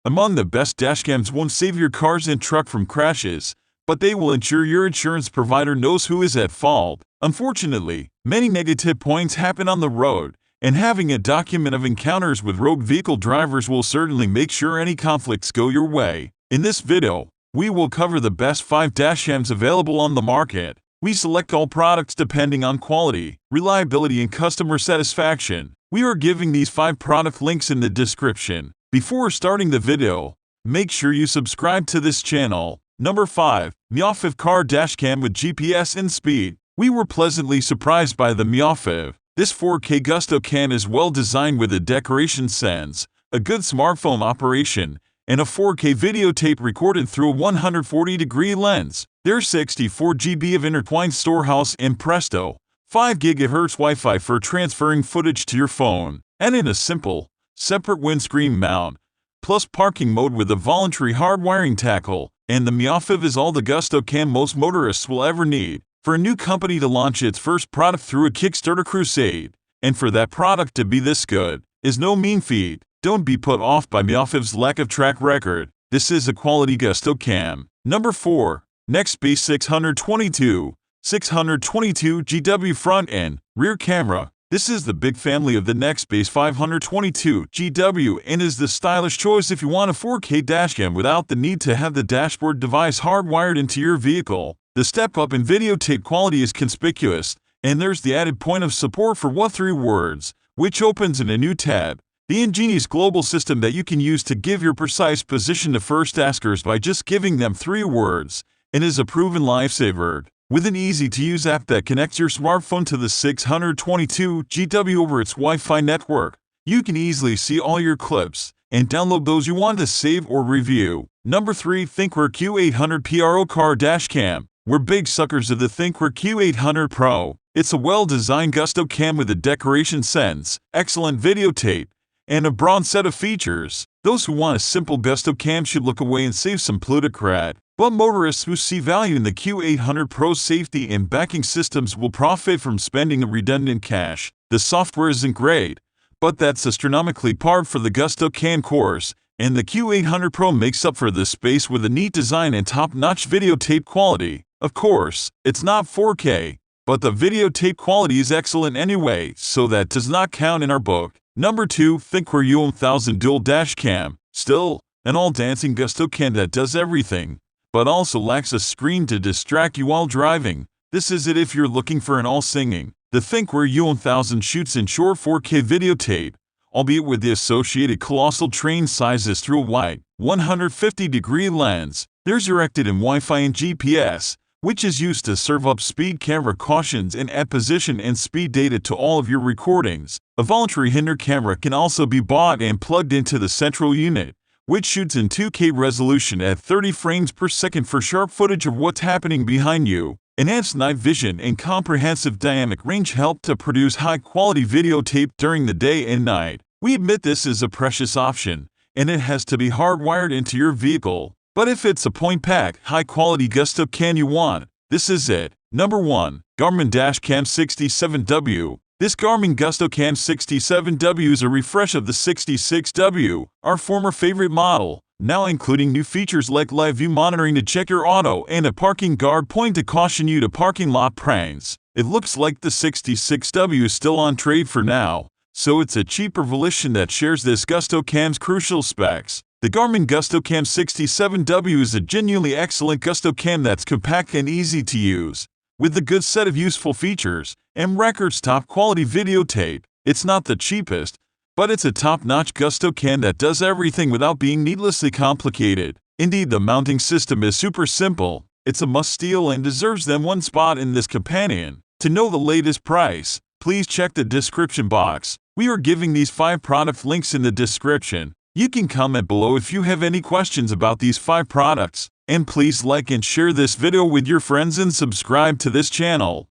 Among the best dashcams won't save your cars and truck from crashes, but they will ensure your insurance provider knows who is at fault. Unfortunately, many negative points happen on the road, and having a document of encounters with rogue vehicle drivers will certainly make sure any conflicts go your way. In this video, we will cover the best 5 dashcams available on the market. We select all products depending on quality, reliability, and customer satisfaction. We are giving these 5 product links in the description. Before starting the video, make sure you subscribe to this channel. Number 5. ThinQor Dashcam with GPS and Speed. We were pleasantly surprised by the ThinQor. This 4K Gusto cam is well designed with a decoration sense, a good smartphone operation, and a 4K videotape recorded through a 140-degree lens. There's 64 GB of intertwined storehouse and presto, 5 GHz Wi-Fi for transferring footage to your phone, and in a simple, separate windscreen mount, plus parking mode with a voluntary hardwiring tackle, and the ThinQor is all the Gusto cam most motorists will ever need. For a new company to launch its first product through a Kickstarter crusade, and for that product to be this good, is no mean feat. Don't be put off by ThinQor's lack of track record. This is a quality Gusto cam. Number 4. Nextbase 622 GW front and rear camera. This is the big family of the Nextbase 522 GW and is the stylish choice if you want a 4K dashcam without the need to have the dashboard device hardwired into your vehicle. The step up in videotape quality is conspicuous, and there's the added point of support for what 3 words, which opens in a new tab. The ingenious global system that you can use to give your precise position to first askers by just giving them 3 words, and is a proven lifesaver. With an easy-to-use app that connects your smartphone to the 622 GW over its Wi-Fi network, you can easily see all your clips and download those you want to save or review. Number 3. ThinQor Q800 Pro Car Dashcam. We're big suckers of the ThinQor Q800 Pro. It's a well-designed Gusto cam with a decoration sense, excellent videotape, and a broad set of features. Those who want a simple Gusto cam should look away and save some plutocrat. But motorists who see value in the Q800 Pro's safety and backing systems will profit from spending a redundant cash. The software isn't great, but that's astronomically par for the Gusto cam course, and the Q800 Pro makes up for this space with a neat design and top-notch videotape quality. Of course, it's not 4K, but the videotape quality is excellent anyway, so that does not count in our book. Number 2. ThinQor U1000 Dual Dashcam. Still, an all-dancing Gusto cam that does everything, but also lacks a screen to distract you while driving. This is it if you're looking for an all-singing. The ThinQor U1000 shoots in short 4K videotape, albeit with the associated colossal train sizes through a wide, 150-degree lens. There's directed in Wi-Fi and GPS, which is used to serve up speed camera cautions and add position and speed data to all of your recordings. A voluntary hinder camera can also be bought and plugged into the central unit, which shoots in 2K resolution at 30 frames per second for sharp footage of what's happening behind you. Enhanced night vision and comprehensive dynamic range help to produce high-quality videotape during the day and night. We admit this is a precious option, and it has to be hardwired into your vehicle. But if it's a point-pack, high-quality Gusto cam you want, this is it. Number 1. Garmin Dashcam 67W. This Garmin Gusto Cam 67W is a refresh of the 66W, our former favorite model, now including new features like live view monitoring to check your auto and a parking guard point to caution you to parking lot pranks. It looks like the 66W is still on trade for now, so it's a cheaper version that shares this Gusto Cam's crucial specs. The Garmin Gusto Cam 67W is a genuinely excellent Gusto cam that's compact and easy to use, with a good set of useful features and records top-quality videotape. It's not the cheapest, but it's a top-notch Gusto cam that does everything without being needlessly complicated. Indeed, the mounting system is super simple. It's a must-steal and deserves them one spot in this companion. To know the latest price, please check the description box. We are giving these 5 product links in the description. You can comment below if you have any questions about these 5 products, and please like and share this video with your friends and subscribe to this channel.